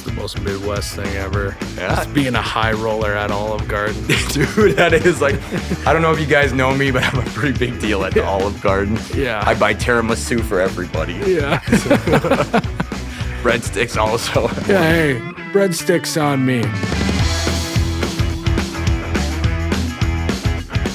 the most Midwest thing ever. Yeah. Just being a high roller at Olive Garden. Dude, that is like, I don't know if you guys know me, but I'm a pretty big deal at the Olive Garden. Yeah. I buy tiramisu for everybody. Yeah. Breadsticks also. Yeah, hey, breadsticks on me.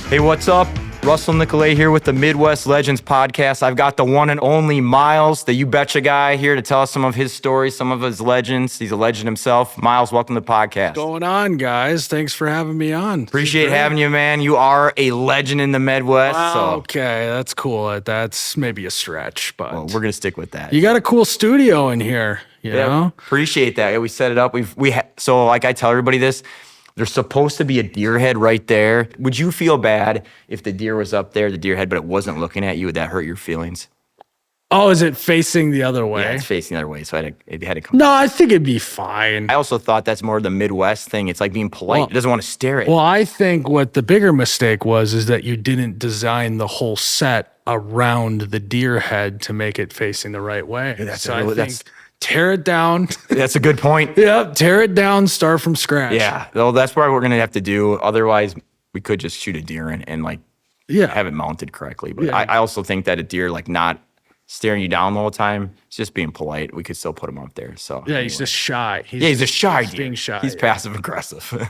Hey, what's up? Russell Nicolay here with the Midwest Legends podcast. I've got the one and only Myles, the You Betcha Guy, here to tell us some of his stories, some of his legends. He's a legend himself. Myles, welcome to the podcast. Going on, guys. Thanks for having me on. Appreciate having you, man. You are a legend in the Midwest. Wow, So, okay, that's cool. That's maybe a stretch, but well, we're going to stick with that. you got a cool studio in here, you know? Appreciate that. Yeah, we set it up. So like I tell everybody this, there's supposed to be a deer head right there. Would you feel bad if the deer was up there, the deer head, but it wasn't looking at you? Would that hurt your feelings? Oh, is it facing the other way? Yeah, it's facing the other way, so it had to come. No, I think it'd be fine. I also thought that's more the Midwest thing. It's like being polite. It doesn't want to stare at you. Well, I think what the bigger mistake was is that you didn't design the whole set around the deer head to make it facing the right way. Tear it down. That's a good point. Yep, tear it down, start from scratch. Yeah, well, that's what we're going to have to do. Otherwise, we could just shoot a deer and like have it mounted correctly. But I also think that a deer, like not staring you down the whole time, it's just being polite. We could still put him up there. So yeah, he's just shy. He's a shy deer. Being shy. He's passive aggressive.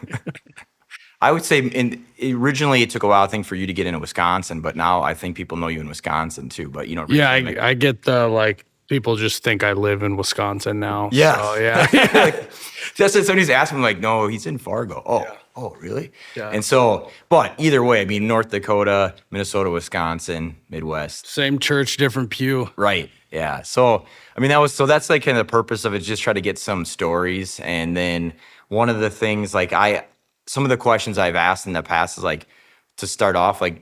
I would say originally it took a while, I think, for you to get into Wisconsin, but now I think people know you in Wisconsin too. But you know, I get the like. People just think I live in Wisconsin now. Yeah. So, yeah. Like, just as somebody's asking me, like, no, he's in Fargo. Oh, really? Yeah. And so, but either way, I mean, North Dakota, Minnesota, Wisconsin, Midwest. Same church, different pew. Right. Yeah. So, I mean, that's like kind of the purpose of it, just try to get some stories. And then one of the things, like some of the questions I've asked in the past is like, to start off, like,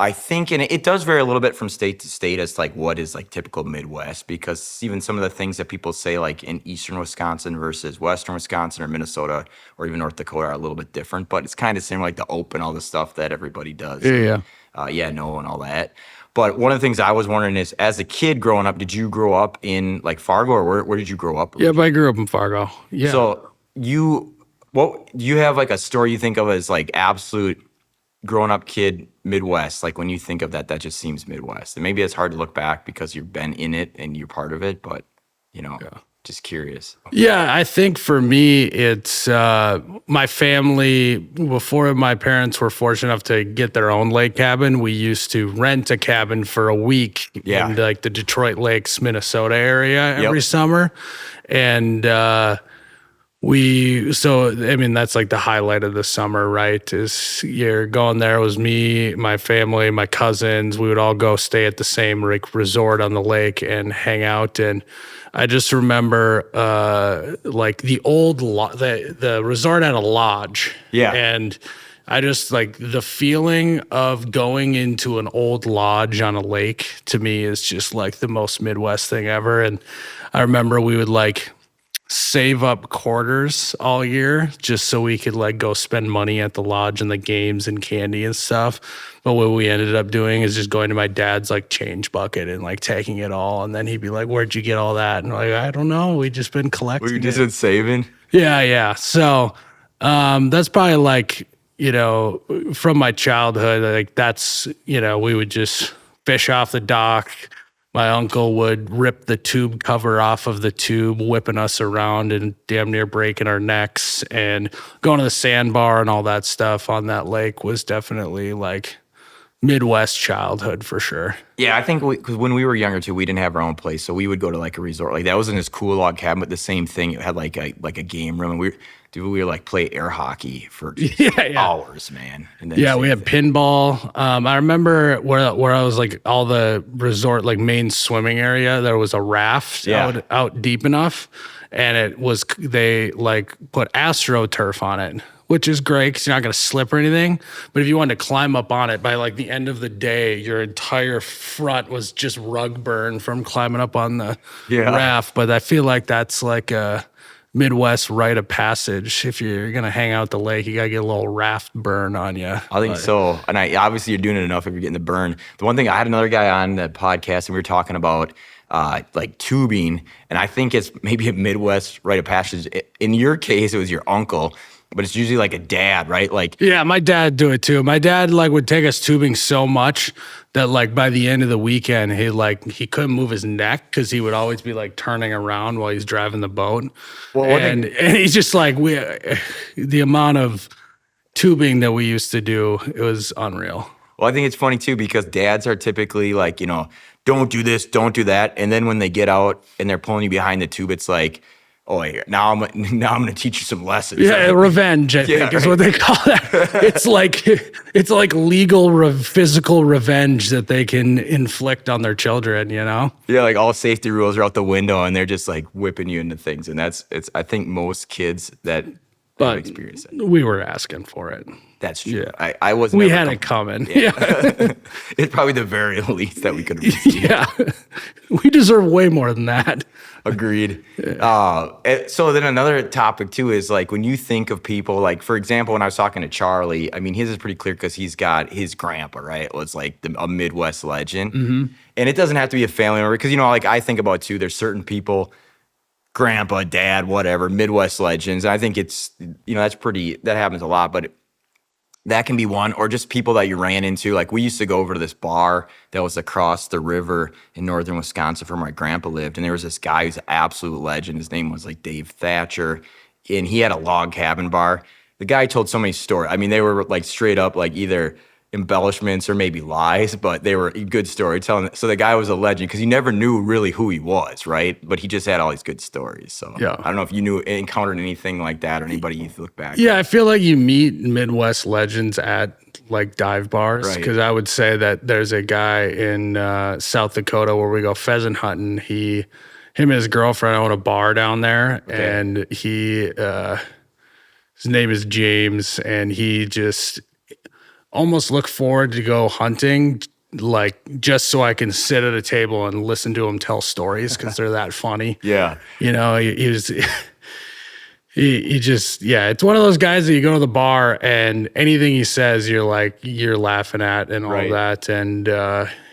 I think, and it does vary a little bit from state to state as to like what is like typical Midwest, because even some of the things that people say like in eastern Wisconsin versus western Wisconsin or Minnesota or even North Dakota are a little bit different, but it's kind of similar, like the open, all the stuff that everybody does. Yeah. And all that. But one of the things I was wondering is, as a kid growing up, did you grow up in like Fargo, or where did you grow up? Yeah, but I grew up in Fargo. Yeah. So do you have like a story you think of as like absolute growing up kid Midwest, like when you think of that just seems Midwest. And maybe it's hard to look back because you've been in it and you're part of it, but just curious. Yeah, I think for me, it's my family, before my parents were fortunate enough to get their own lake cabin, we used to rent a cabin for a week in like the Detroit Lakes, Minnesota area every summer. And that's like the highlight of the summer, right? Is you're going there. It was me, my family, my cousins. We would all go stay at the same resort on the lake and hang out. And I just remember like the old the resort had a lodge. Yeah. And I just like the feeling of going into an old lodge on a lake to me is just like the most Midwest thing ever. And I remember we would like save up quarters all year just so we could like go spend money at the lodge and the games and candy and stuff. But what we ended up doing is just going to my dad's like change bucket and like taking it all. And then he'd be like, "Where'd you get all that?" And I'm like, "I don't know. We just been collecting." We just been saving. Yeah. So that's probably like, from my childhood, like that's, we would just fish off the dock. My uncle would rip the tube cover off of the tube, whipping us around and damn near breaking our necks. And going to the sandbar and all that stuff on that lake was definitely like Midwest childhood for sure. Yeah, I think because when we were younger too, we didn't have our own place, so we would go to like a resort. Like that wasn't this cool log cabin, but the same thing. It had like a game room, and we would like play air hockey for hours, man. And then we had pinball. I remember where I was like all the resort like main swimming area. There was a raft out deep enough, and they like put AstroTurf on it, which is great because you're not going to slip or anything. But if you wanted to climb up on it, by like the end of the day, your entire front was just rug burn from climbing up on the raft. But I feel like that's like a Midwest rite of passage. If you're going to hang out at the lake, you got to get a little raft burn on you. I think so. And obviously you're doing it enough if you're getting the burn. The one thing, I had another guy on the podcast and we were talking about like tubing, and I think it's maybe a Midwest rite of passage. In your case, it was your uncle, but it's usually like a dad, right? Like, Yeah, my dad do it too. My dad like would take us tubing so much that like by the end of the weekend, he couldn't move his neck because he would always be like turning around while he's driving the boat. Well, and he's just like the amount of tubing that we used to do, it was unreal. well, I think it's funny too because dads are typically like, don't do this, don't do that, and then when they get out and they're pulling you behind the tube, it's like, oh, yeah, now I'm going to teach you some lessons. Yeah, revenge, I think, is what they call that. It's like legal physical revenge that they can inflict on their children, Yeah, like all safety rules are out the window and they're just like whipping you into things. And I think most kids that But experience it. We were asking for it. That's true. Yeah. I wasn't. We had it coming. Yeah. It's probably the very least that we could have received. Yeah. We deserve way more than that. Agreed. So then another topic too is like when you think of people, like for example, when I was talking to Charlie, I mean, his is pretty clear because he's got his grandpa, right? Was like a Midwest legend. Mm-hmm. And it doesn't have to be a family member because, like I think about too, there's certain people, grandpa, dad, whatever, Midwest legends. I think it's, that happens a lot, but that can be one, or just people that you ran into. Like we used to go over to this bar that was across the river in northern Wisconsin where my grandpa lived. And there was this guy who's an absolute legend. His name was like Dave Thatcher. And he had a log cabin bar. The guy told so many stories. I mean, they were like straight up like either embellishments or maybe lies, but they were good storytelling. So the guy was a legend because you never knew really who he was, right? But he just had all these good stories. So yeah. I don't know if you encountered anything like that or anybody you look back Yeah, at. I feel like you meet Midwest legends at like dive bars because I would say that there's a guy in South Dakota where we go pheasant hunting. Him and his girlfriend own a bar down there, and his name is James, and he just almost look forward to go hunting, like just so I can sit at a table and listen to him tell stories because they're that funny. Yeah. He was, he just, it's one of those guys that you go to the bar and anything he says, you're laughing at and all that. And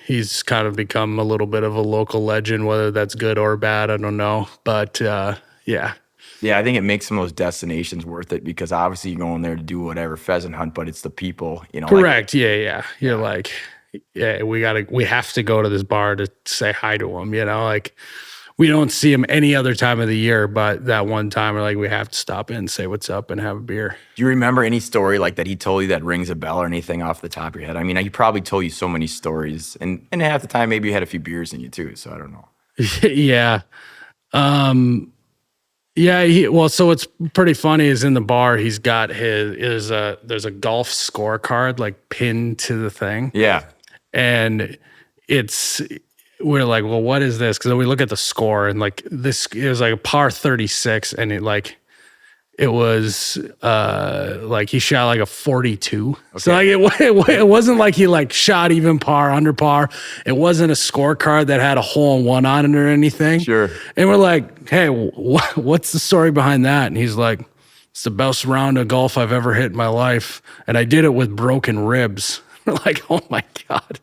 he's kind of become a little bit of a local legend, whether that's good or bad, I don't know. But yeah. Yeah, I think it makes some of those destinations worth it because obviously you're going there to do whatever pheasant hunt, but it's the people, Correct. Like, You're like, we have to go to this bar to say hi to him. Like we don't see him any other time of the year, but that one time we're like, we have to stop in, say what's up, and have a beer. Do you remember any story like that he told you that rings a bell or anything off the top of your head? I mean, he probably told you so many stories, and half the time maybe you had a few beers in you too. So I don't know. Yeah. So what's pretty funny is in the bar, he's got there's a golf scorecard like pinned to the thing. Yeah. And we're like, well, what is this? Because we look at the score and like it was like a par 36 and it was like he shot like a 42. Okay. So like it wasn't like he like shot even par, under par. It wasn't a scorecard that had a hole in one on it or anything. Sure. And we're like, hey, what's the story behind that? And he's like, it's the best round of golf I've ever hit in my life. And I did it with broken ribs. We're like, oh my God.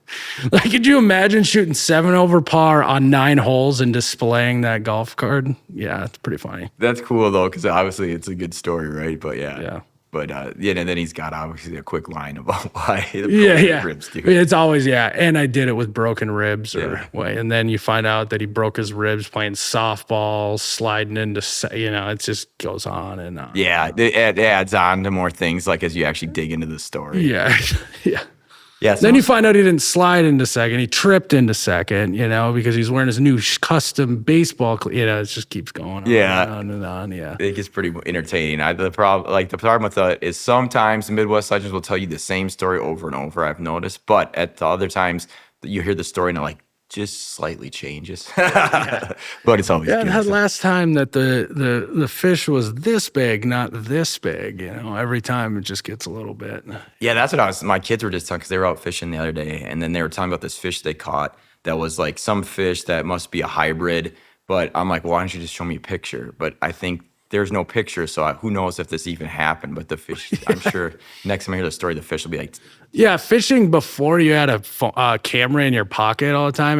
Like, could you imagine shooting 7 over par on 9 holes and displaying that golf card? Yeah, it's pretty funny. That's cool though, because obviously it's a good story, right? But yeah. But and then he's got obviously a quick line about why the broken ribs do. It's always and I did it with broken ribs and then you find out that he broke his ribs playing softball, sliding into it just goes on and on. Yeah, it adds on to more things like as you actually dig into the story. Yeah. Yeah. Then you find out he didn't slide into second. He tripped into second, because he's wearing his new custom baseball. It just keeps going on and on and on. Yeah. It gets pretty entertaining. The problem with that is sometimes the Midwest legends will tell you the same story over and over, I've noticed. But at the other times, you hear the story and they're like, just slightly changes. But it's always good. That last time that the fish was this big, not this big, every time it just gets a little bit. Yeah, that's what my kids were just talking because they were out fishing the other day and then they were talking about this fish they caught that was like some fish that must be a hybrid. But I'm like, well, why don't you just show me a picture? But I think there's no picture, so who knows if this even happened. But the fish, I'm sure next time I hear the story, the fish will be like, yeah, fishing before you had a camera in your pocket all the time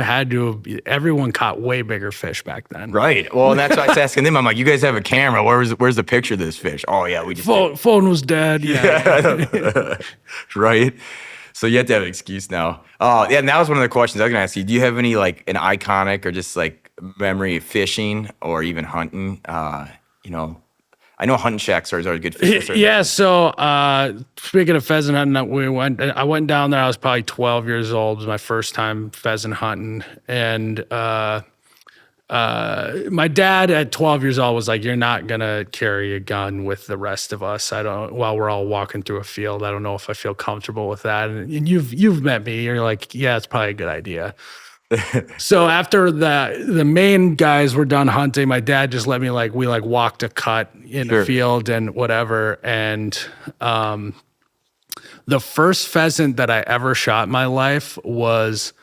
everyone caught way bigger fish back then. right. Well, and that's why I was asking them. I'm like, you guys have a camera. Where's the picture of this fish? Oh yeah, we just phone was dead. Yeah. right. So you have to have an excuse now. Oh yeah, and that was one of the questions I was gonna ask you. Do you have any like an iconic or just like memory of fishing or even hunting? I know hunting shacks are a good fish. Yeah. So speaking of pheasant hunting, I went down there. I was probably 12 years old. It was my first time pheasant hunting, and my dad at 12 years old was like, "You're not gonna carry a gun with the rest of us. While we're all walking through a field. I don't know if I feel comfortable with that." And you've met me. You're like, "Yeah, it's probably a good idea." So after the main guys were done hunting, my dad just let me we walked a cut in a field and whatever. And the first pheasant that I ever shot in my life wasn't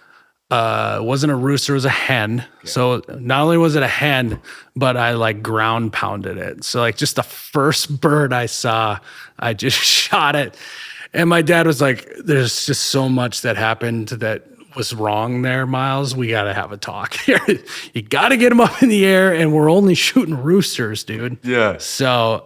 a rooster, it was a hen. Yeah. So not only was it a hen, but I ground pounded it. So just the first bird I saw, I just shot it. And my dad was like, "There's just so much that happened that was wrong there, Myles. We got to have a talk here. You got to get them up in the air, and we're only shooting roosters, dude." Yeah. So,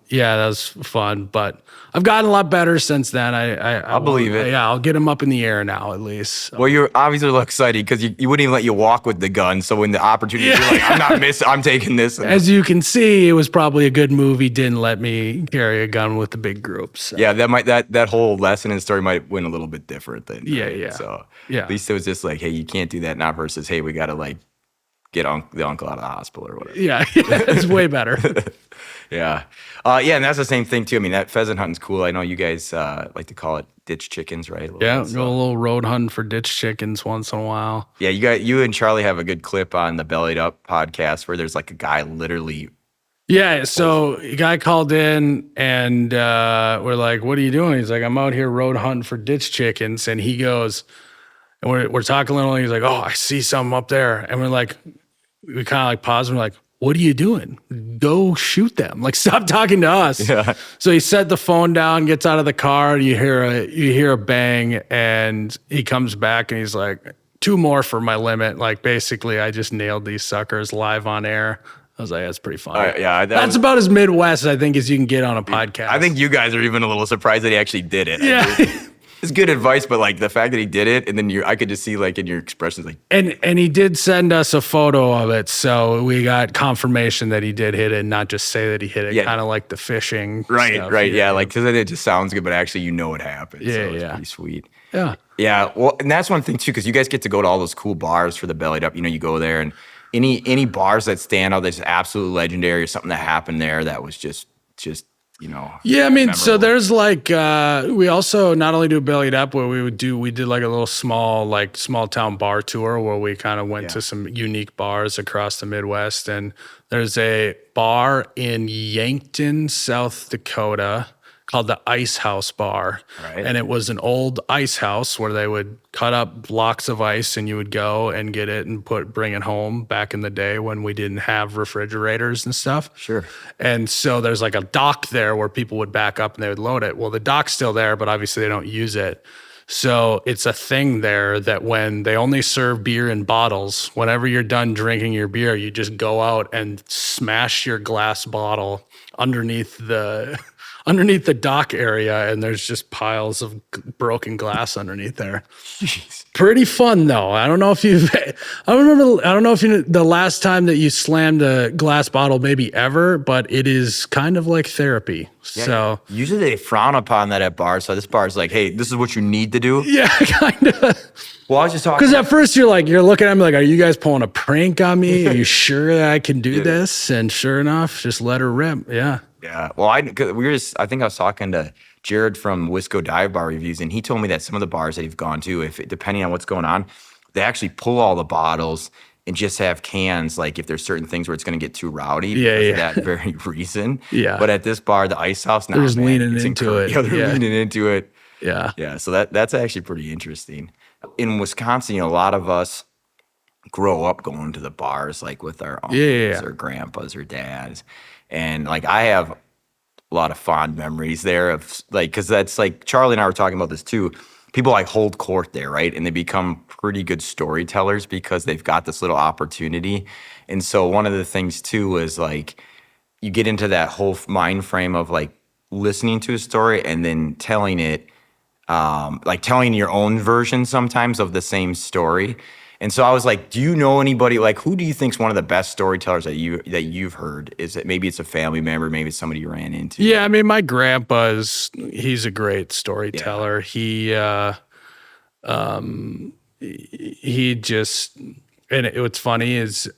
yeah, that was fun, but I've gotten a lot better since then. I'll believe it. Yeah, I'll get them up in the air now at least. So. Well, you're obviously a little excited because you wouldn't even let you walk with the gun. So when the opportunity, you're like, "I'm not missing. I'm taking this." As you can see, it was probably a good move. He didn't let me carry a gun with the big groups. So. Yeah, that whole lesson and story might win a little bit different then. Yeah, right? yeah. So yeah, at least it was just like, "Hey, you can't do that," not versus, "Hey, we got to get the uncle out of the hospital or whatever." Yeah, it's way better. Yeah. Yeah, and that's the same thing too. I mean, that pheasant hunting's cool. I know you guys like to call it ditch chickens, right? Yeah, go a little road hunting for ditch chickens once in a while. Yeah, you and Charlie have a good clip on the Bellied Up podcast where there's a guy literally. Yeah, so a guy called in and we're like, "What are you doing?" He's like, "I'm out here road hunting for ditch chickens." And he goes, and we're talking a little, and he's like, "Oh, I see something up there." And we're like, we kind of pause and we're like, "What are you doing? Go shoot them. Stop talking to us." Yeah. So he set the phone down, gets out of the car, and you hear a bang, and he comes back and he's like, "2 more for my limit." Basically, I just nailed these suckers live on air. I was like, "That's pretty funny." Yeah, that's about as Midwest, I think, as you can get on a podcast. I think you guys are even a little surprised that he actually did it. Yeah. It's good advice, but the fact that he did it, and then I could just see in your expressions and he did send us a photo of it, so we got confirmation that he did hit it, not just say that he hit it. Yeah. Kind of like the fishing. Right, stuff. right, yeah, because it just sounds good, but actually it happened. Yeah, so it's yeah. pretty sweet. Yeah, yeah. Well, and that's one thing too, because you guys get to go to all those cool bars for the Bellied Up. You go there, and any bars that stand out that's absolutely legendary or something that happened there that was just. Yeah, I mean, memorable. So there's we also not only do Bellied Up, where we did a little small town bar tour where we kind of went to some unique bars across the Midwest. And there's a bar in Yankton, South Dakota called the Ice House Bar. Right. And it was an old ice house where they would cut up blocks of ice and you would go and get it and bring it home back in the day when we didn't have refrigerators and stuff. Sure. And so there's a dock there where people would back up and they would load it. Well, the dock's still there, but obviously they don't use it. So it's a thing there that when they only serve beer in bottles, whenever you're done drinking your beer, you just go out and smash your glass bottle underneath the dock area, and there's just piles of broken glass underneath there. Jeez. Pretty fun though. I don't know if you know the last time that you slammed a glass bottle maybe ever, but it is kind of like therapy. Yeah, so usually they frown upon that at bars. So this bar is like, "Hey, this is what you need to do." Yeah, kind of. Well, I was just talking because at first you're looking at me "Are you guys pulling a prank on me? Are you sure that I can do this?" And sure enough, just let her rip. Yeah. Yeah. Well, I think I was talking to Jared from Wisco Dive Bar Reviews, and he told me that some of the bars that he've gone to, depending on what's going on, they actually pull all the bottles and just have cans, if there's certain things where it's going to get too rowdy because of that very reason. Yeah. But at this bar, the Ice House, they're just leaning into it. Yeah, they're leaning into it. Yeah. Yeah. So that's actually pretty interesting. In Wisconsin, a lot of us, grow up going to the bars like with our uncles Yeah. or grandpas or dads. And like I have a lot of fond memories there of like, because that's like Charlie and I were talking about this too. People like hold court there, right? And they become pretty good storytellers because they've got this little opportunity. And so one of the things too is like you get into that whole mind frame of like listening to a story and then telling it, like telling your own version sometimes of the same story. And so I was like, do you know anybody, like who do you think's one of the best storytellers that you've heard? Is it maybe it's a family member, maybe it's somebody you ran into? Yeah, I mean, my he's a great storyteller. He just, and what's funny is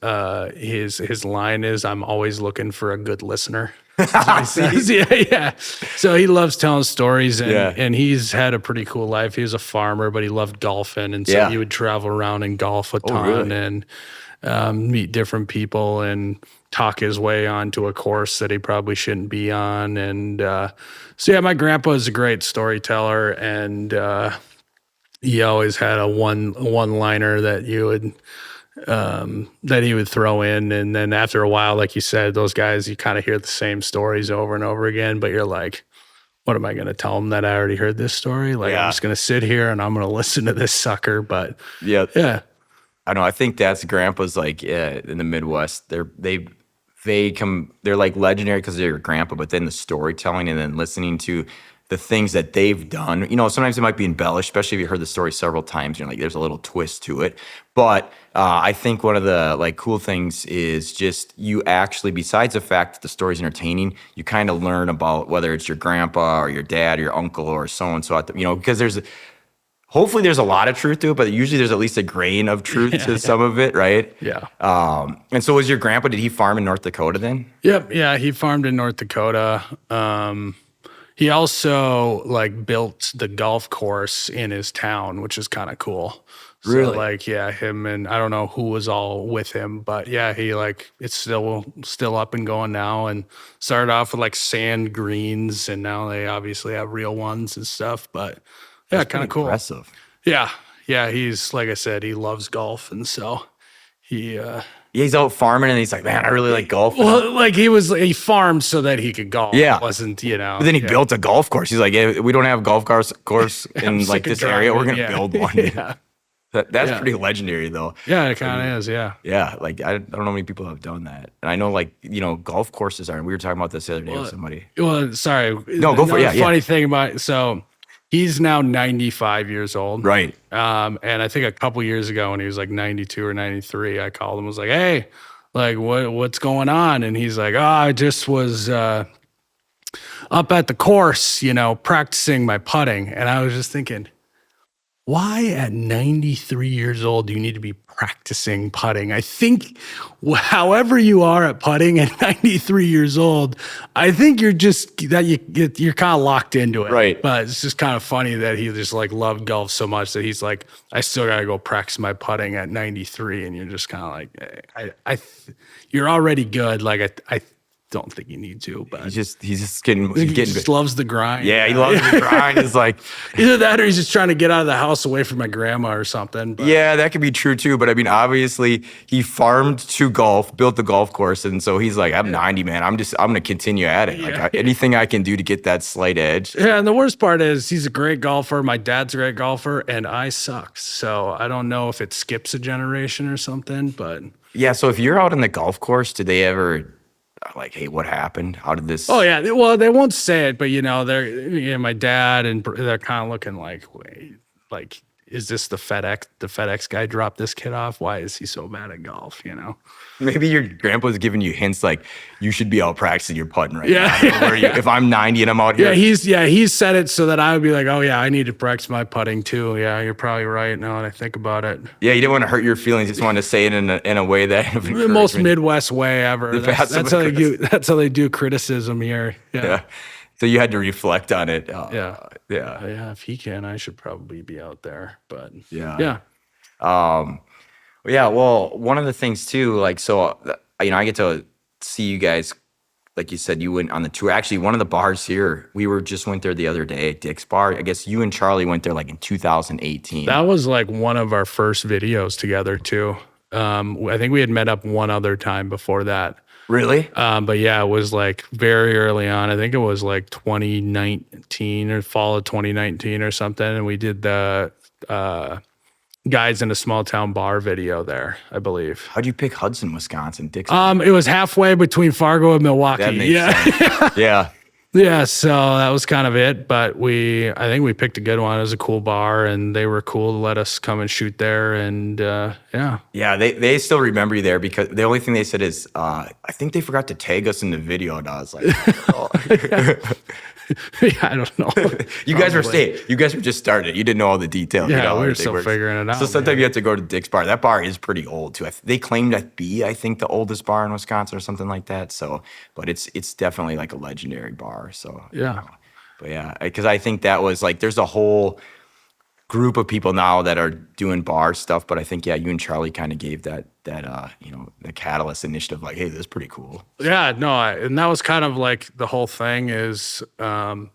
his line is, "I'm always looking for a good listener." That's what he says. Yeah. So he loves telling stories, and he's had a pretty cool life. He was a farmer, but he loved golfing, and so he would travel around and golf a ton, and meet different people and talk his way onto a course that he probably shouldn't be on. And so yeah, my grandpa is a great storyteller, and he always had a one liner that he would throw in, and then after a while, like you said, those guys, you kind of hear the same stories over and over again, but you're like, what am I going to tell them, that I already heard this story? Like, I'm just going to sit here and I'm going to listen to this sucker. But yeah, I know. I think that's grandpa's like in the Midwest. They're like legendary because they're your grandpa, but then the storytelling and then listening to the things that they've done. You know, sometimes it might be embellished, especially if you heard the story several times. You're like, there's a little twist to it. But I think one of the like cool things is just you actually, besides the fact that the story's entertaining, you kind of learn about whether it's your grandpa or your dad or your uncle or so and so. You know, because hopefully there's a lot of truth to it, but usually there's at least a grain of truth to some of it, right? Yeah. And so was your grandpa, did he farm in North Dakota then? Yep. Yeah, he farmed in North Dakota. He also like built the golf course in his town, which is kind of cool. Really? So like, yeah, him and I don't know who was all with him, but yeah, he like, it's still up and going now, and started off with like sand greens, and now they obviously have real ones and stuff, but yeah, kind of cool. Impressive. Yeah. Yeah. He's, like I said, he loves golf. And so he's out farming and he's like, man, I really like golf. Well, like he farmed so that he could golf. Yeah. It wasn't, you know. But then he built a golf course. He's like, yeah, we don't have a golf course in like this area. We're going to build one. Yeah. That's pretty legendary though. Yeah, it kind of is. Yeah. Yeah. Like I don't know many people have done that. And I know like, you know, golf courses we were talking about this the other day with somebody. Well, sorry. No, go for it. Yeah. Funny thing about so he's now 95 years old. Right. And I think a couple years ago when he was like 92 or 93, I called him, was like, hey, like what's going on? And he's like, oh, I just was up at the course, you know, practicing my putting. And I was just thinking, why at 93 years old do you need to be practicing putting? I think however you are at putting at 93 years old, I think you're kind of locked into it. Right. But it's just kind of funny that he just like loved golf so much that he's like, I still got to go practice my putting at 93. And you're just kind of like, you're already good. Like I don't think you need to, but he's just he just loves the grind. Yeah, he loves the grind. It's like either that or he's just trying to get out of the house away from my grandma or something. But. Yeah, that could be true too. But I mean, obviously he farmed to golf, built the golf course, and so he's like, I'm 90, man. I'm gonna continue at it. Like anything I can do to get that slight edge. Yeah, and the worst part is he's a great golfer. My dad's a great golfer, and I suck. So I don't know if it skips a generation or something, but yeah. So if you're out on the golf course, do they ever? Like, hey, what happened? How did this? Oh yeah, well they won't say it, but you know my dad and they're kind of looking like, wait, like is this the FedEx guy dropped this kid off? Why is he so bad at golf? You know, maybe your grandpa's giving you hints like you should be out practicing your putting right now. If I'm 90 and I'm out here, he's said it so that I would be like, oh yeah, I need to practice my putting too. Yeah, you're probably right now that I think about it. Yeah, you didn't want to hurt your feelings. You just wanted to say it in a way that the most Midwest way ever. That's how they do criticism here. Yeah. So you had to reflect on it. Yeah. If he can, I should probably be out there. But yeah. Well, one of the things too, like, so, you know, I get to see you guys, like you said, you went on the tour. Actually, one of the bars here, went there the other day, Dick's Bar. I guess you and Charlie went there like in 2018. That was like one of our first videos together too. I think we had met up one other time before that. Really? But yeah, it was like very early on. I think it was like 2019 or fall of 2019 or something. And we did the Guys in a Small Town Bar video there, I believe. How'd you pick Hudson, Wisconsin? Dixon? It was halfway between Fargo and Milwaukee. That makes sense. Yeah. Yeah, so that was kind of it. But I think we picked a good one. It was a cool bar, and they were cool to let us come and shoot there. And yeah. Yeah, they still remember you there because the only thing they said is, I think they forgot to tag us in the video. And I was like, oh. Yeah, I don't know. You guys were just started. You didn't know all the details. Yeah, we were still figuring it out. So sometimes you have to go to Dick's Bar. That bar is pretty old too. They claim to be, I think, the oldest bar in Wisconsin or something like that. So, but it's definitely like a legendary bar. So yeah, but yeah, because I think that was like there's a whole group of people now that are doing bar stuff. But I think you and Charlie kind of gave that the Catalyst initiative, like, hey, this is pretty cool. Yeah, no, and that was kind of like the whole thing is, that's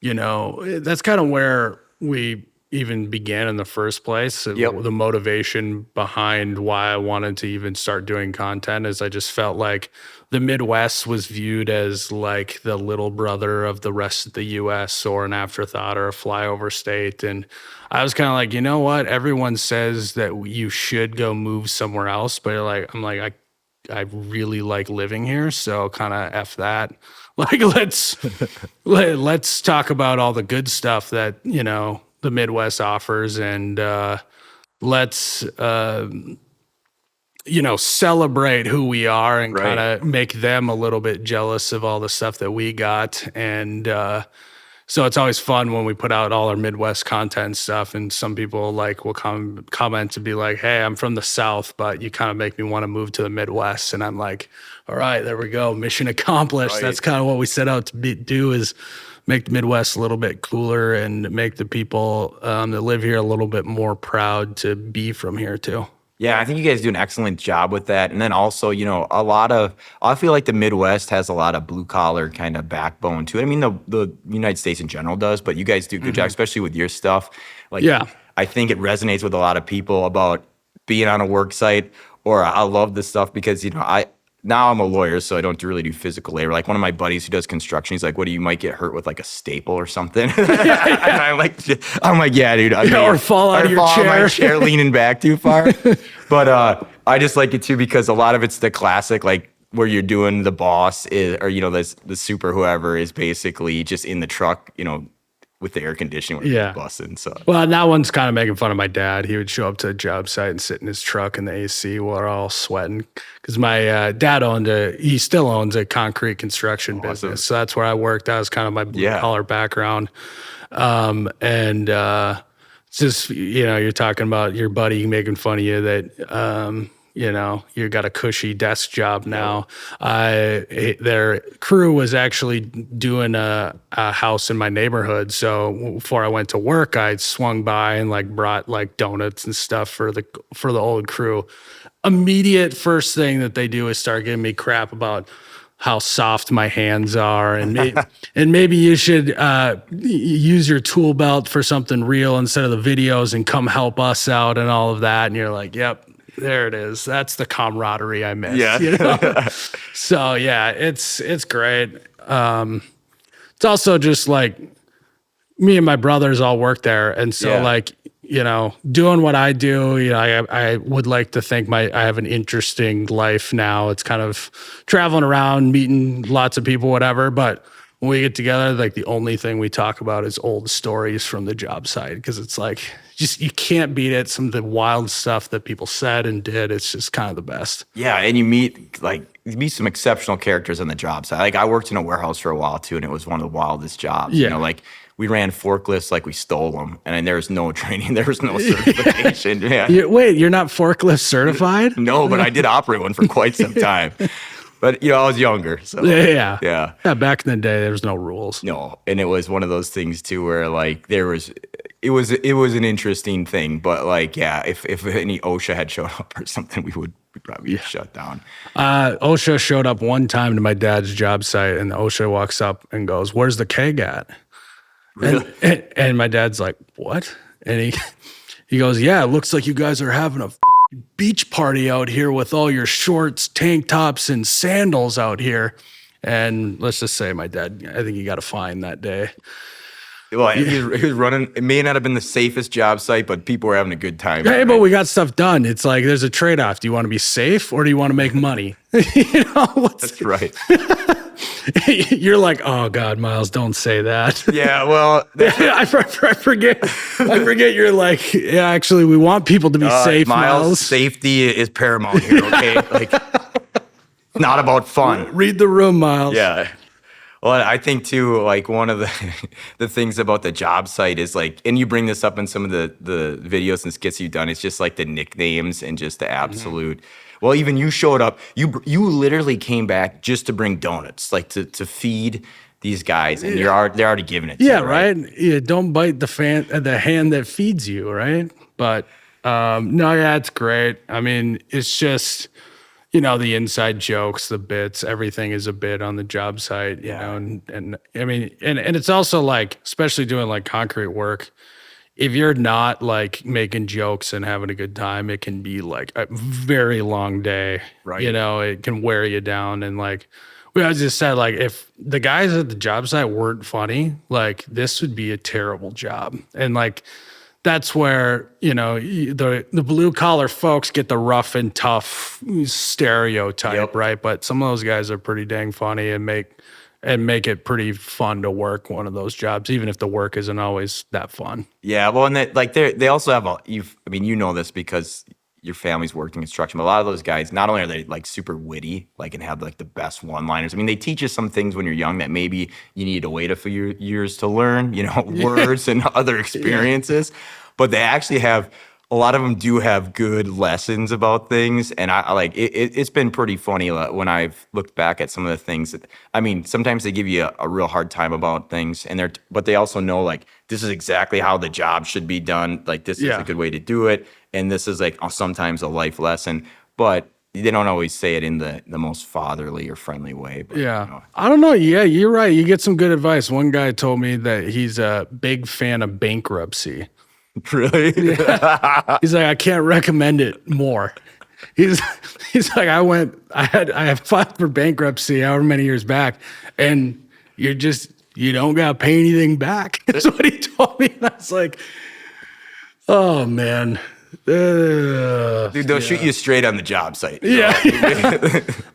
kind of where we even began in the first place. Yep. The motivation behind why I wanted to even start doing content is I just felt like the Midwest was viewed as like the little brother of the rest of the U.S. or an afterthought or a flyover state. And I was kind of like, you know what? Everyone says that you should go move somewhere else, but I really like living here, so kind of F that. Like, let's talk about all the good stuff that, the Midwest offers, and let's celebrate who we are and kind of make them a little bit jealous of all the stuff that we got. And so it's always fun when we put out all our Midwest content and stuff, and some people will comment to be like, hey, I'm from the South, but you kind of make me want to move to the Midwest. And I'm like, all right, there we go. Mission accomplished. Right. That's kind of what we set out to do, is make the Midwest a little bit cooler and make the people that live here a little bit more proud to be from here too. Yeah, I think you guys do an excellent job with that. And then also, I feel like the Midwest has a lot of blue collar kind of backbone to it. I mean, the United States in general does, but you guys do a good job, especially with your stuff. I think it resonates with a lot of people about being on a work site, or I love this stuff because, now I'm a lawyer, so I don't really do physical labor. Like one of my buddies who does construction, he's like, "What do you might get hurt with like a staple or something?" And I'm like, "Yeah, dude." Or fall out of your chair. My chair leaning back too far. But I just like it too because a lot of it's the classic, like where you're doing the boss is, or the super whoever is basically just in the truck, with the air conditioning when he's busting. So well, that one's kind of making fun of my dad. He would show up to a job site and sit in his truck in the AC while we're all sweating. Because my dad he still owns a concrete construction business. So that's where I worked. That was kind of my blue collar background. It's just, you're talking about your buddy making fun of you that, you got a cushy desk job now. Their crew was actually doing a house in my neighborhood. So before I went to work, I swung by and brought donuts and stuff for the old crew. Immediate first thing that they do is start giving me crap about how soft my hands are, and maybe you should use your tool belt for something real instead of the videos and come help us out and all of that. And you're like, yep. There it is. That's the camaraderie I miss. Yeah. So yeah, it's great. It's also just like me and my brothers all work there, and so doing what I do, I would like to think I have an interesting life now. It's kind of traveling around, meeting lots of people, whatever. But when we get together, the only thing we talk about is old stories from the job site, because it's you can't beat it. Some of the wild stuff that people said and did, it's just kind of the best. Yeah, and you meet some exceptional characters on the job site. I worked in a warehouse for a while too, and it was one of the wildest jobs. Yeah. We ran forklifts like we stole them, and there was no training, there was no certification. Wait, you're not forklift certified? No, but I did operate one for quite some time. But I was younger, so yeah. Back in the day, there was no rules. No, and it was one of those things too, where it was an interesting thing. But if any OSHA had showed up or something, we'd probably be shut down. OSHA showed up one time to my dad's job site, and the OSHA walks up and goes, "Where's the keg at?" Really? And my dad's like, "What?" And he goes, "Yeah, it looks like you guys are having a beach party out here with all your shorts, tank tops, and sandals out here. And let's just say my dad, I think he got a fine that day. Well, he was running. It may not have been the safest job site, but people were having a good time. Hey, but we got stuff done. It's like there's a trade-off. Do you want to be safe or do you want to make money? That's right. You're like, oh God, Myles, don't say that. Yeah, well, I forget. I forget. You're like, yeah, actually, we want people to be safe. Myles, safety is paramount here. Okay, like, not about fun. Read the room, Myles. Yeah. Well, I think too, like one of the things about the job site is like, and you bring this up in some of the videos and skits you've done. It's just like the nicknames and just the absolute. Well, even you showed up. You literally came back just to bring donuts, like to feed these guys, and they're already giving it to you, right? Yeah, don't bite the hand that feeds you, right? But no, yeah, it's great. I mean, it's just, the inside jokes, the bits, everything is a bit on the job site, you know, and I mean, and it's also like, especially doing like concrete work, if you're not like making jokes and having a good time, it can be like a very long day, right? It can wear you down. And like, we always just said, like, if the guys at the job site weren't funny, like this would be a terrible job. And like, that's where, the blue collar folks get the rough and tough stereotype, right? But some of those guys are pretty dang funny and make it pretty fun to work one of those jobs, even if the work isn't always that fun. Yeah, well, and they also have you know this because your family's worked in construction, but a lot of those guys, not only are they like super witty, like and have like the best one-liners. I mean, they teach you some things when you're young that maybe you need to wait a few years to learn, words and other experiences. But they actually have, a lot of them do have good lessons about things. And I like it's been pretty funny when I've looked back at some of the things that, I mean, sometimes they give you a real hard time about things, but they also know like this is exactly how the job should be done. Like this is a good way to do it. And this is like sometimes a life lesson, but they don't always say it in the most fatherly or friendly way. But, I don't know. Yeah, you're right. You get some good advice. One guy told me that he's a big fan of bankruptcy. Really? Yeah. He's like, I can't recommend it more. He's like, I filed for bankruptcy however many years back, and you don't gotta pay anything back. That's what he told me. And I was like, oh man. Dude, they'll shoot you straight on the job site. Yeah.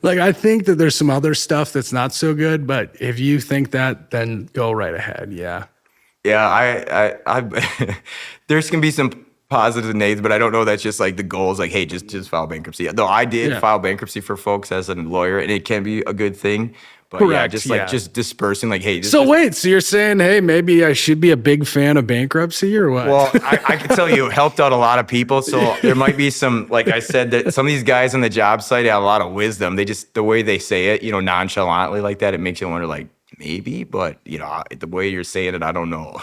Like, I think that there's some other stuff that's not so good, but if you think that, then go right ahead. Yeah. Yeah, I there's gonna be some positives and negatives, but I don't know that's just like the goal is like, hey, just file bankruptcy. Though I did file bankruptcy for folks as a lawyer, and it can be a good thing. But correct, just dispersing, like, hey. So you're saying, hey, maybe I should be a big fan of bankruptcy or what? Well, I can tell you, it helped out a lot of people. So there might be some, like I said, that some of these guys on the job site have a lot of wisdom. They just, the way they say it, nonchalantly like that, it makes you wonder, like, maybe, but the way you're saying it, I don't know.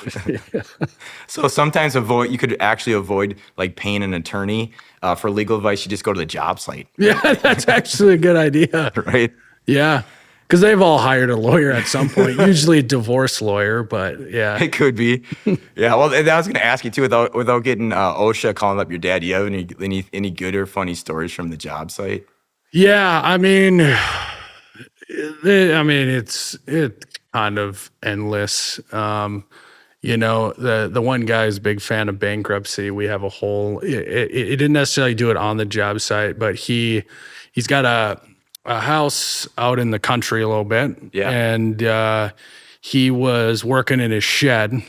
So sometimes you could actually avoid like paying an attorney for legal advice. You just go to the job site. Yeah, that's actually a good idea. Right? Yeah. Because they've all hired a lawyer at some point, usually a divorce lawyer, but yeah. It could be. Yeah, well, and I was going to ask you too, without getting OSHA calling up your dad, do you have any good or funny stories from the job site? Yeah, I mean, it's kind of endless. The one guy is a big fan of bankruptcy. We have a whole. He didn't necessarily do it on the job site, but he's got a house out in the country a little bit. Yeah, and he was working in his shed, and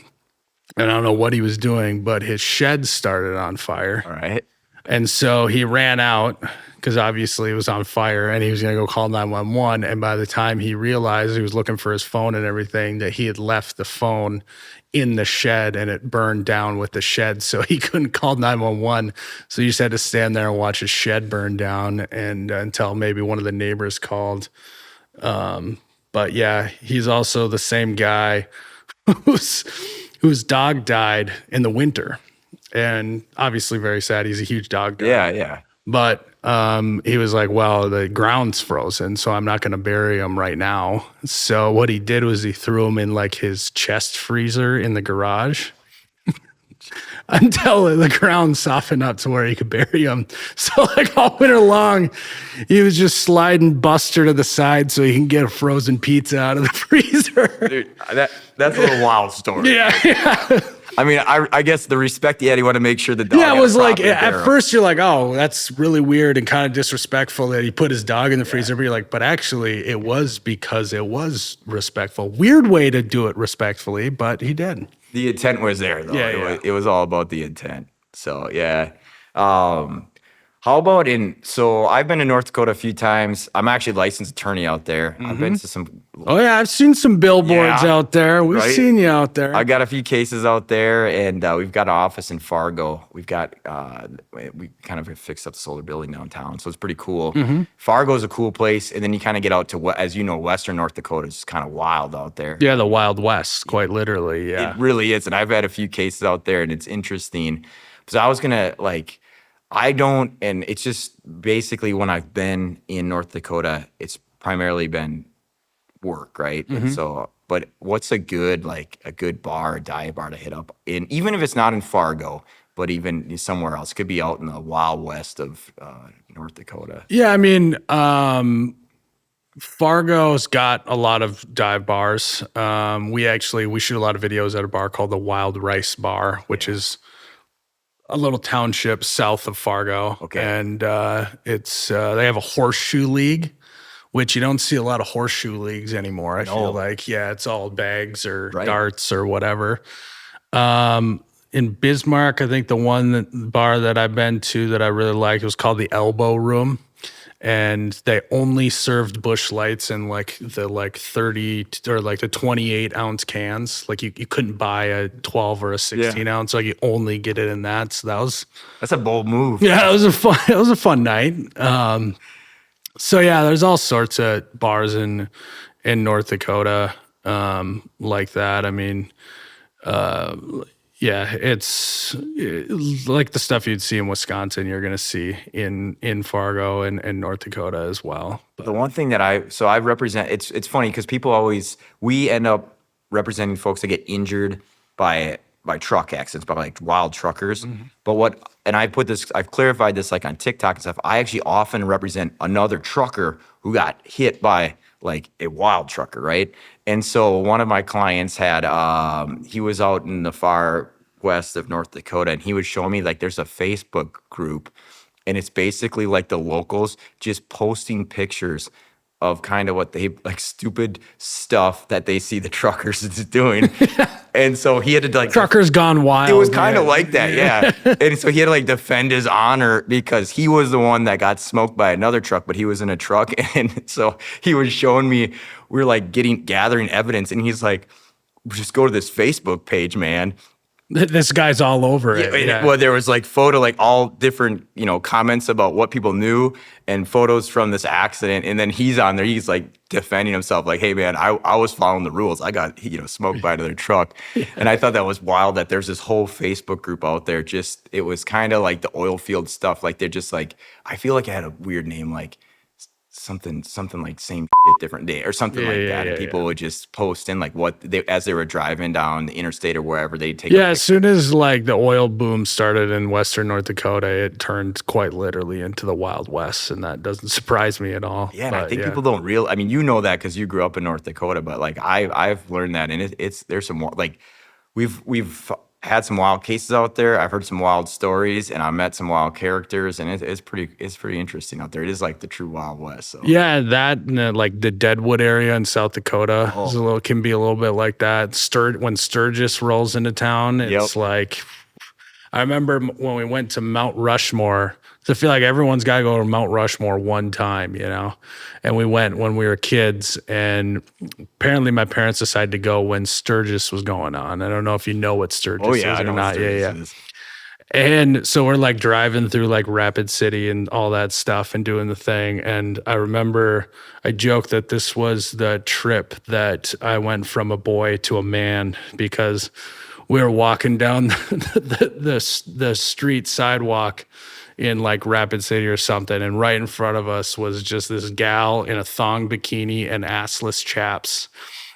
I don't know what he was doing, but his shed started on fire. All right, and so he ran out, because obviously it was on fire, and he was going to go call 911. And by the time he realized, he was looking for his phone and everything, that he had left the phone in the shed and it burned down with the shed. So he couldn't call 911. So he just had to stand there and watch his shed burn down and until maybe one of the neighbors called. But yeah, he's also the same guy whose dog died in the winter. And obviously very sad. He's a huge dog guy. Yeah. But he was like, well, the ground's frozen, so I'm not going to bury him right now. So what he did was he threw him in like his chest freezer in the garage. until the ground softened up to where you could bury him. So like all winter long, he was just sliding Buster to the side so he can get a frozen pizza out of the freezer. Dude, that's a little wild story. Yeah. I mean, I guess the respect he had, he wanted to make sure the dog. Yeah, it had was a like proper at burial. first you're like, oh, that's really weird and kind of disrespectful that he put his dog in the freezer. But you're like, but actually, it was because it was respectful. Weird way to do it respectfully, but he did. The intent was there, though. Yeah, It was all about the intent. So yeah. How about so I've been to North Dakota a few times. I'm actually a licensed attorney out there. I've been to some. Oh yeah, I've seen some billboards Yeah, out there. We've right? seen you out there. I got a few cases out there, and we've got an office in Fargo. We've got we kind of fixed up the solar building downtown, so it's pretty cool. Fargo is a cool place, and then you kind of get out to as you know, Western North Dakota is kind of wild out there. Yeah, the Wild West, quite literally. Yeah. It really is, and I've had a few cases out there, and it's interesting. So I was gonna and it's just basically when I've been in North Dakota, it's primarily been work, right? And so, but what's a good bar, a dive bar to hit up in, even if it's not in Fargo, but even somewhere else, could be out in the Wild West of North Dakota. Yeah, I mean, Fargo's got a lot of dive bars. We shoot a lot of videos at a bar called the Wild Rice Bar, which is a little township south of Fargo. Okay. And it's they have a horseshoe league, which you don't see a lot of horseshoe leagues anymore. I feel like, it's all bags or darts or whatever. In Bismarck, I think the bar that I've been to that I really liked was called the Elbow Room. And they only served Busch Lights in the 30 or the 28 ounce cans. Like you couldn't buy a 12 or a 16 ounce. Like you only get it in that. So That's a bold move. yeah, it was a fun night. So yeah, there's all sorts of bars in North Dakota like that. I mean, it's like the stuff you'd see in Wisconsin, you're going to see in Fargo and North Dakota as well. But the one thing that I represent, it's funny because we end up representing folks that get injured by truck accidents, by wild truckers. But I've clarified this on TikTok and stuff. I actually often represent another trucker who got hit by a wild trucker, right? And so one of my clients had, he was out in the far west of North Dakota, and he would show me there's a Facebook group, and it's basically the locals just posting pictures of kind of what they stupid stuff that they see the truckers doing. And so he had to Truckers gone wild. it was kind of like that, yeah. And so he had to defend his honor because he was the one that got smoked by another truck, but he was in a truck. And so he was showing me, we were gathering evidence, and he's like, just go to this Facebook page, man. This guy's all over it. Yeah. Well, there was photo, all different, comments about what people knew and photos from this accident. And then he's on there. He's defending himself hey, man, I was following the rules. I got, smoked by another truck. And I thought that was wild that there's this whole Facebook group out there. It was kind of the oil field stuff. They're just I feel it had a weird name, something like same shit, different day or something that. And people would just post in what they, as they were driving down the interstate or wherever, they'd take. Yeah, as soon as the oil boom started in Western North Dakota, it turned quite literally into the Wild West, and that doesn't surprise me at all. Yeah, and I think people don't I mean, that because you grew up in North Dakota, but I've learned that, and there's some more we've had some wild cases out there. I've heard some wild stories, and I met some wild characters, and it's pretty interesting out there. It is the true Wild West. So. Yeah, that and the Deadwood area in South Dakota can be a little bit like that. When Sturgis rolls into town, it's I remember when we went to Mount Rushmore. So I feel like everyone's got to go to Mount Rushmore one time, And we went when we were kids, and apparently my parents decided to go when Sturgis was going on. I don't know if you know what Sturgis is or not. Is. And so we're driving through Rapid City and all that stuff and doing the thing. And I remember I joked that this was the trip that I went from a boy to a man, because we were walking down the street sidewalk in Rapid City or something, and right in front of us was just this gal in a thong bikini and assless chaps.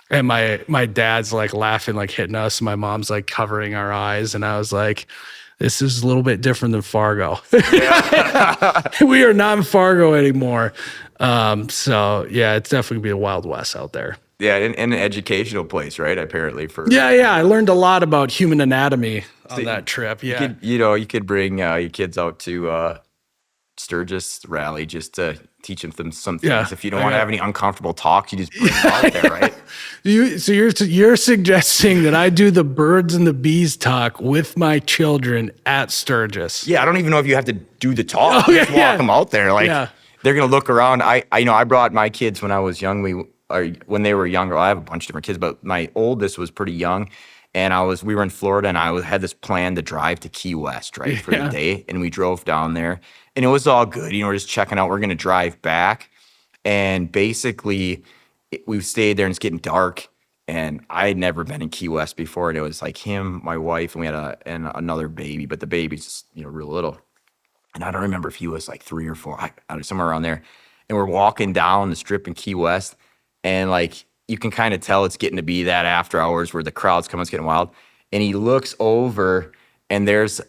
And my dad's like laughing, like hitting us. My mom's like covering our eyes, and I was like, "This is a little bit different than Fargo. We are not in Fargo anymore." So yeah, it's definitely be a Wild West out there. Yeah, and an educational place, right? Apparently for Yeah. I learned a lot about human anatomy on that trip. Yeah. you could bring your kids out to Sturgis rally just to teach them some things. Yeah. If you don't want to have any uncomfortable talks, you just bring them out there, right? So you're suggesting that I do the birds and the bees talk with my children at Sturgis? Yeah, I don't even know if you have to do the talk. Oh, Just walk them out there. Like they're gonna look around. I brought my kids when I was young. When they were younger. I have a bunch of different kids, but my oldest was pretty young, and we were in Florida, and I had this plan to drive to Key West, right, for the day, and we drove down there, and it was all good. We're just checking out. We're gonna drive back, and basically, we stayed there, and it's getting dark. And I had never been in Key West before, and it was like him, my wife, and we had another baby, but the baby's just real little. And I don't remember if he was like 3 or 4, somewhere around there. And we're walking down the strip in Key West, and like you can kind of tell it's getting to be that after hours where the crowd's coming, it's getting wild. And he looks over, and there's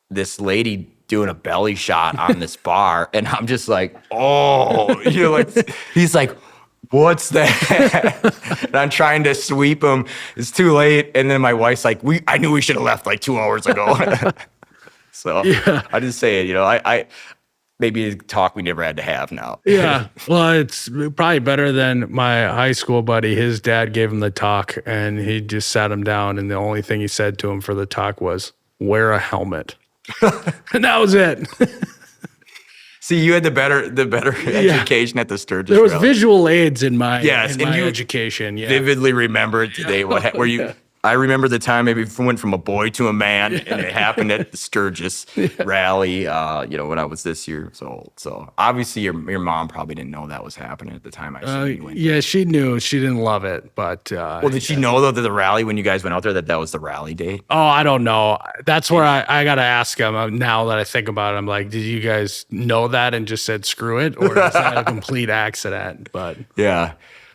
this lady doing a belly shot on this bar, and I'm just like, oh, he's like, what's that? And I'm trying to sweep him. It's too late. And then my wife's like, I knew we should have left like 2 hours ago. So I just say it, I maybe a talk we never had to have now. Yeah. Well, it's probably better than my high school buddy. His dad gave him the talk, and he just sat him down, and the only thing he said to him for the talk was, wear a helmet. And that was it. See, you had the better education at the Sturgis. There was visual aids in my you education. Yeah. Vividly remember it today. Were you? I remember the time maybe went from a boy to a man, and it happened at the Sturgis rally. When I was this year's old. So obviously, your mom probably didn't know that was happening at the time. Yeah, she knew. She didn't love it, but did she know though that the rally when you guys went out there that was the rally date? Oh, I don't know. That's where I got to ask him. Now that I think about it, I'm like, did you guys know that and just said screw it, or is that a complete accident? But yeah.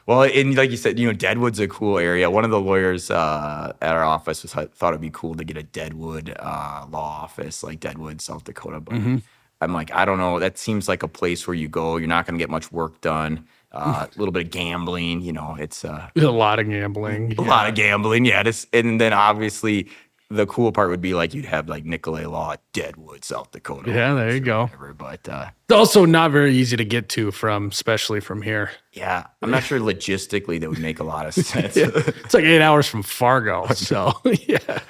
Well, and like you said, Deadwood's a cool area. One of the lawyers at our office thought it'd be cool to get a Deadwood law office, like Deadwood, South Dakota. But I'm like, I don't know. That seems like a place where you go, you're not going to get much work done. A little bit of gambling, it's a lot of gambling. A lot of gambling, yeah. And then obviously the cool part would be like you'd have like Nicolay Law at Deadwood, South Dakota. Yeah, there you go. Whatever, but it's also not very easy to get to especially from here. Yeah, I'm not sure logistically that would make a lot of sense. It's like 8 hours from Fargo, so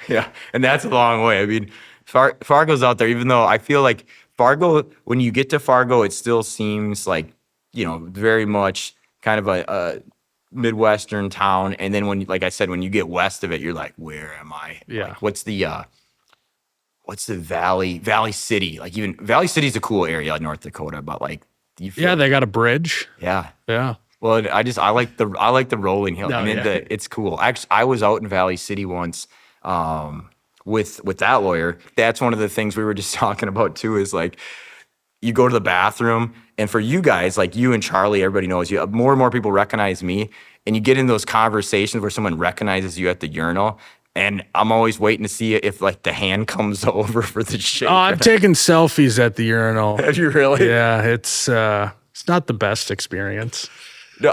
yeah, and that's a long way. I mean, Fargo's out there, even though I feel like Fargo, when you get to Fargo, it still seems like very much kind of a Midwestern town, and then like I said, when you get west of it, you're like, where am I? Yeah. Like, what's the Valley City? Like even Valley City's a cool area in North Dakota, but like they got a bridge. Yeah. Well, I like the rolling hill. It's cool. Actually, I was out in Valley City once with that lawyer. That's one of the things we were just talking about too. Is like you go to the bathroom, and for you guys, like you and Charlie, everybody knows you. More and more people recognize me, and you get in those conversations where someone recognizes you at the urinal. And I'm always waiting to see if like the hand comes over for the shake. Oh, I've taken selfies at the urinal. Have you really? Yeah, it's not the best experience. No,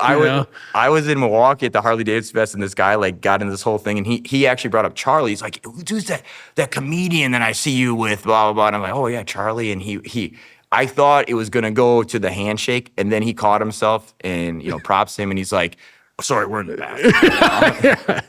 I was in Milwaukee at the Harley Davidson Fest, and this guy like got into this whole thing, and he actually brought up Charlie. He's like, "Who's that comedian that I see you with?" Blah blah blah. And I'm like, "Oh yeah, Charlie." And I thought it was gonna go to the handshake, and then he caught himself, and props him, and he's like, "Sorry, we're in the bathroom."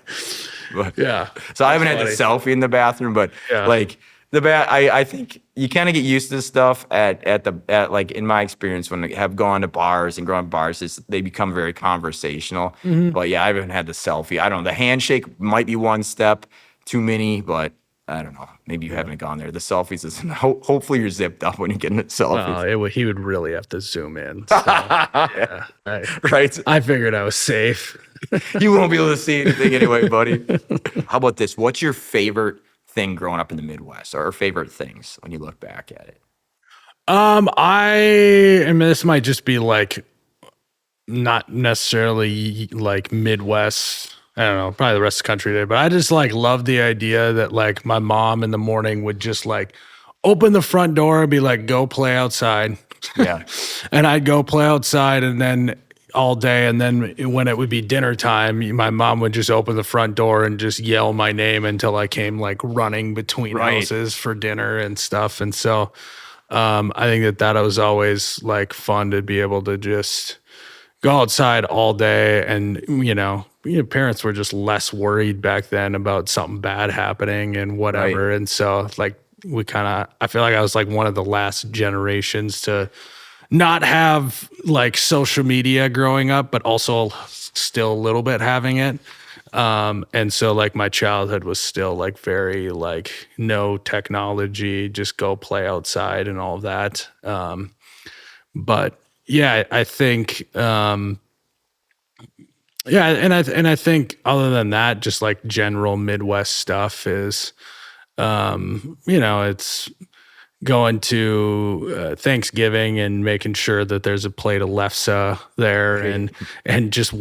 So I haven't had the selfie in the bathroom, but like I think you kind of get used to this stuff at like in my experience when I have gone to bars and grown up bars, they become very conversational. But yeah, I haven't had the selfie. I don't know. The handshake might be one step too many, but I don't know. Maybe you haven't gone there. The selfies is hopefully you're zipped up when you get in the selfies. Well, he would really have to zoom in. So, right. I figured I was safe. You won't be able to see anything anyway, buddy. How about this? What's your favorite thing growing up in the Midwest, or favorite things when you look back at it? I mean, this might just be like not necessarily like Midwest. I don't know, probably the rest of the country did, but I just like love the idea that like my mom in the morning would just like open the front door and be like, go play outside. Yeah. And I'd go play outside and then all day. And then when it would be dinner time, my mom would just open the front door and just yell my name until I came like running between houses for dinner and stuff. And so I think that was always like fun to be able to just go outside all day. And, parents were just less worried back then about something bad happening and whatever. Right. And so like I feel like I was like one of the last generations to not have like social media growing up, but also still a little bit having it. And so like my childhood was still like very like no technology, just go play outside and all of that. But yeah, I think, and I think other than that, just like general Midwest stuff is, it's going to Thanksgiving and making sure that there's a plate of lefse there, and just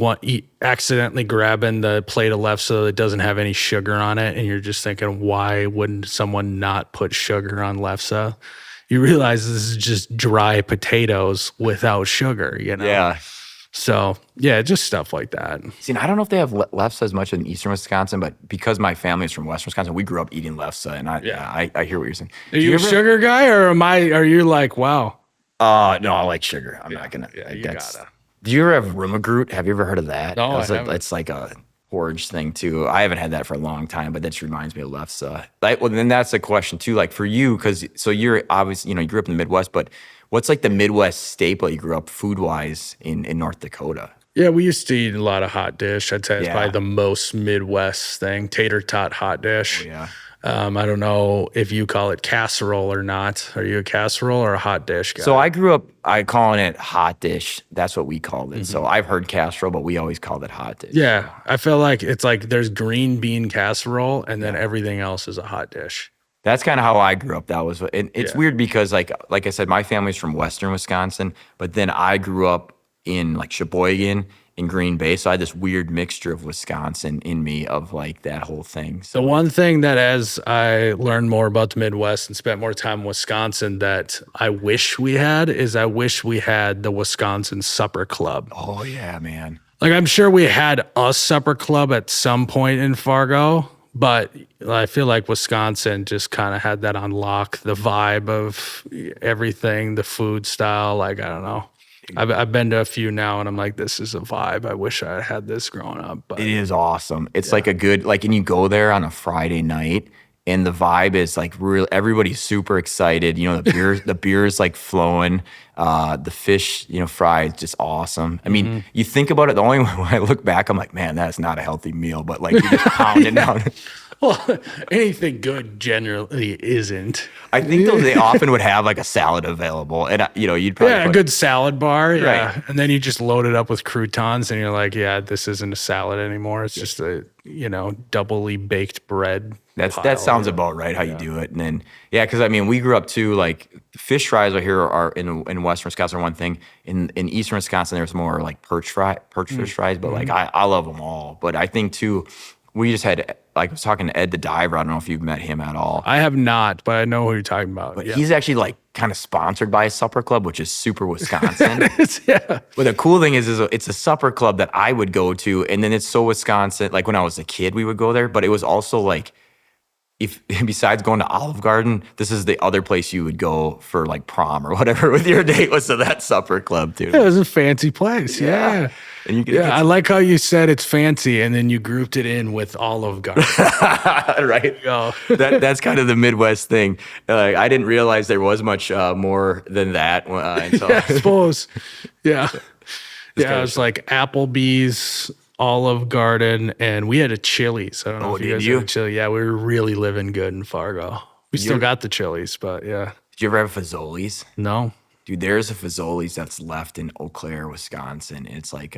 accidentally grabbing the plate of lefse that doesn't have any sugar on it, and you're just thinking, why wouldn't someone not put sugar on lefse? You realize this is just dry potatoes without sugar, Yeah. So yeah, just stuff like that. See, and I don't know if they have lefse as much in eastern Wisconsin, but because my family is from western Wisconsin, we grew up eating lefse, and I hear what you're saying. Are you a sugar guy, or are you like, wow? No, I like sugar. I'm not gonna. Yeah, you gotta. Do you ever have rumagroot? Have you ever heard of that? No, I haven't. It's like a porridge thing too. I haven't had that for a long time, but that just reminds me of lefse. Well, then that's a question too. Like for you, because so you're obviously you grew up in the Midwest, but what's like the Midwest staple you grew up food wise in North Dakota? Yeah, we used to eat a lot of hot dish. I'd say it's probably the most Midwest thing. Tater tot hot dish. Oh, yeah. I don't know if you call it casserole or not. Are you a casserole or a hot dish guy? So I grew up calling it hot dish. That's what we called it. So I've heard casserole, but we always called it hot dish. Yeah, I feel like it's like there's green bean casserole, and then everything else is a hot dish. That's kind of how I grew up. It's weird because like I said, my family's from Western Wisconsin, but then I grew up in like Sheboygan in Green Bay. So I had this weird mixture of Wisconsin in me of like that whole thing. So The one thing that as I learned more about the Midwest and spent more time in Wisconsin that I wish we had the Wisconsin Supper Club. oh yeah, man. Like I'm sure we had a supper club at some point in Fargo, but I feel like Wisconsin just kind of had that on lock, the vibe of everything, the food style. Like, I don't know. I've been to a few now, and I'm like, this is a vibe. I wish I had this growing up. But It is awesome. It's like a good and you go there on a Friday night, and the vibe is like real. Everybody's super excited. The beer is like flowing. The fish, fried, just awesome. I mean, you think about it. The only when I look back, I'm like, man, that's not a healthy meal. But like, you're just pounding down. Well, anything good generally isn't. I think though they often would have like a salad available, and you'd probably A good salad bar, Right. And then you just load it up with croutons, and you're like, yeah, this isn't a salad anymore. It's just a doubly baked bread. That sounds about right how you do it. And then because I mean we grew up too, like fish fries here are in Western Wisconsin are one thing. In Eastern Wisconsin there's more like perch fish fries, but like I love them all. But I think too, we just had I was talking to Ed the Diver. I don't know if you've met him at all. I have not, but I know who you're talking about. But he's actually like kind of sponsored by a supper club, which is super Wisconsin. Yeah. But the cool thing is it's a supper club that I would go to, and then it's so Wisconsin. Like when I was a kid, we would go there, but it was also like if besides going to Olive Garden, this is the other place you would go for like prom or whatever with your date was to that supper club too. Yeah, it was a fancy place. Yeah. And you could I like how you said it's fancy and then you grouped it in with Olive Garden. right. That's kind of the Midwest thing. I didn't realize there was much more than that. And so, I suppose. Yeah. It was like Applebee's, Olive Garden, and we had a Chili's. I don't know if you guys had a Chili's. Yeah, we were really living good in Fargo. We still got the Chili's, but yeah. Did you ever have Fazoli's? No. Dude, there's a Fazoli's that's left in Eau Claire, Wisconsin. It's like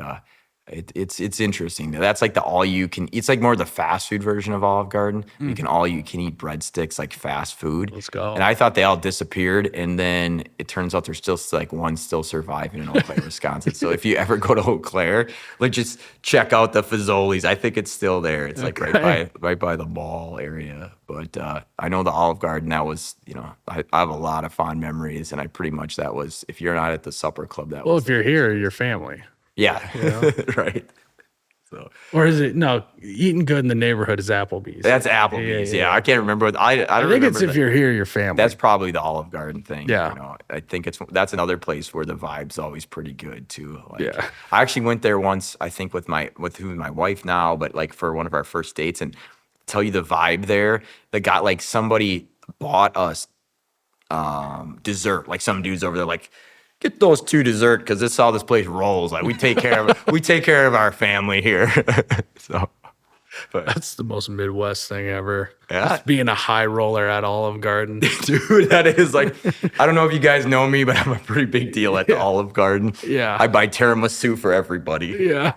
It's interesting. That's like the all you can. It's like more the fast food version of Olive Garden. You can all you can eat breadsticks, like fast food. Let's go. And I thought they all disappeared, and then it turns out there's still like one still surviving in Eau Claire, Wisconsin. So if you ever go to Eau Claire, like just check out the Fazoli's. I think it's still there. It's like right by the mall area. But I know the Olive Garden. That was, I have a lot of fond memories, and I pretty much that was. If you're not at the supper club, that was. Well, if you're here, you're family. Yeah, right. So, or is it eating good in the neighborhood is Applebee's? That's Applebee's. Yeah. I can't remember. I think it's if you're here, you're family. That's probably the Olive Garden thing. Yeah. I think that's another place where the vibe's always pretty good too. Like, yeah. I actually went there once. I think with my wife now, but like for one of our first dates, and tell you the vibe there. That got like somebody bought us dessert. Like some dudes over there, like. Get those 2 dessert because this is how this place rolls. Like we take care of our family here. So, but that's the most Midwest thing ever. Yeah, just being a high roller at Olive Garden, dude. That is like, I don't know if you guys know me, but I'm a pretty big deal at the Olive Garden. Yeah, I buy tiramisu for everybody. Yeah,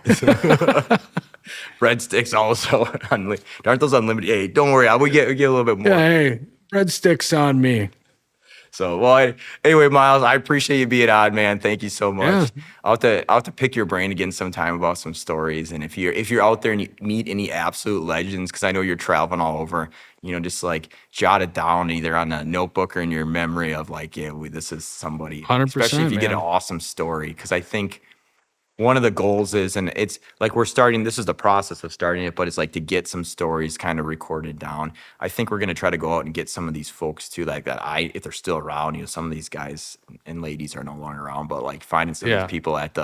breadsticks also. Aren't those unlimited? Hey, don't worry, we get a little bit more. Yeah, hey, breadsticks on me. So, well, anyway, Myles, I appreciate you being on, man. Thank you so much. Yeah. I'll have to pick your brain again sometime about some stories. And if you're out there and you meet any absolute legends, because I know you're traveling all over, just like jot it down either on a notebook or in your memory of like, this is somebody. 100%, especially if you get an awesome story, because I think one of the goals is, and it's like this is the process of starting it, but it's like to get some stories kind of recorded down. I think we're going to try to go out and get some of these folks too, like that. If they're still around, some of these guys and ladies are no longer around, but like finding some of these people at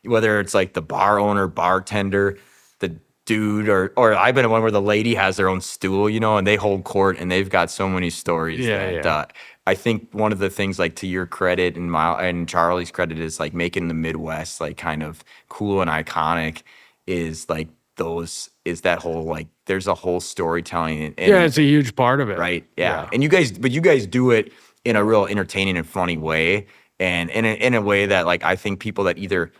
whether it's like the bar owner, bartender, the dude, or I've been in one where the lady has their own stool, and they hold court and they've got so many stories. I think one of the things, like to your credit and Charlie's credit, is like making the Midwest like kind of cool and iconic. Is like that whole like there's a whole storytelling. And, it's a huge part of it, right? Yeah. And you guys do it in a real entertaining and funny way, and in a way that like I think people that either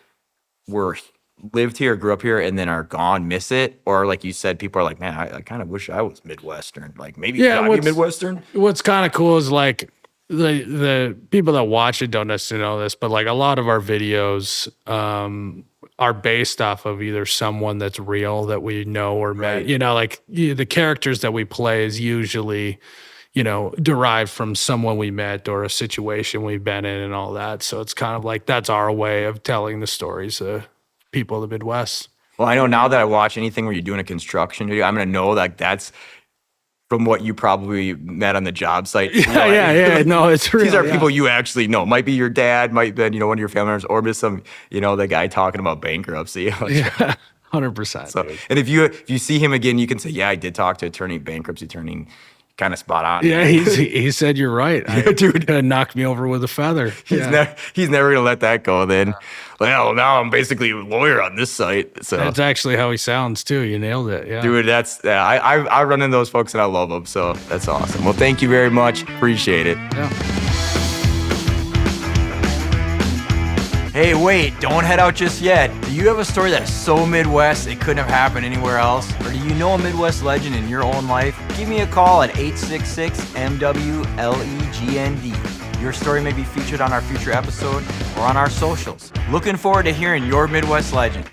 lived here, grew up here, and then are gone miss it, or like you said, people are like, man, I kind of wish I was Midwestern. Like maybe could I be Midwestern? What's kind of cool is like the people that watch it don't necessarily know this, but like a lot of our videos are based off of either someone that's real that we know or met. Like the characters that we play is usually derived from someone we met or a situation we've been in and all that. So it's kind of like that's our way of telling the stories of people of the Midwest. Well, I know now that I watch anything where you're doing a construction video, I'm going to know like that's from what you probably met on the job site. Yeah. No, it's real. These are people you actually know. Might be your dad, might be, one of your family members, or just some, the guy talking about bankruptcy. 100%. So, and if you see him again, you can say, yeah, I did talk to bankruptcy attorney. Kind of spot on. Yeah, he said you're right. Dude, knocked me over with a feather. He's never gonna let that go. Then, well, now I'm basically a lawyer on this site. So that's actually how he sounds too. You nailed it. Yeah, dude. I run into those folks and I love them. So that's awesome. Well, thank you very much. Appreciate it. Yeah. Hey, wait, don't head out just yet. Do you have a story that's so Midwest it couldn't have happened anywhere else? Or do you know a Midwest legend in your own life? Give me a call at 866-MWLEGND. Your story may be featured on our future episode or on our socials. Looking forward to hearing your Midwest legend.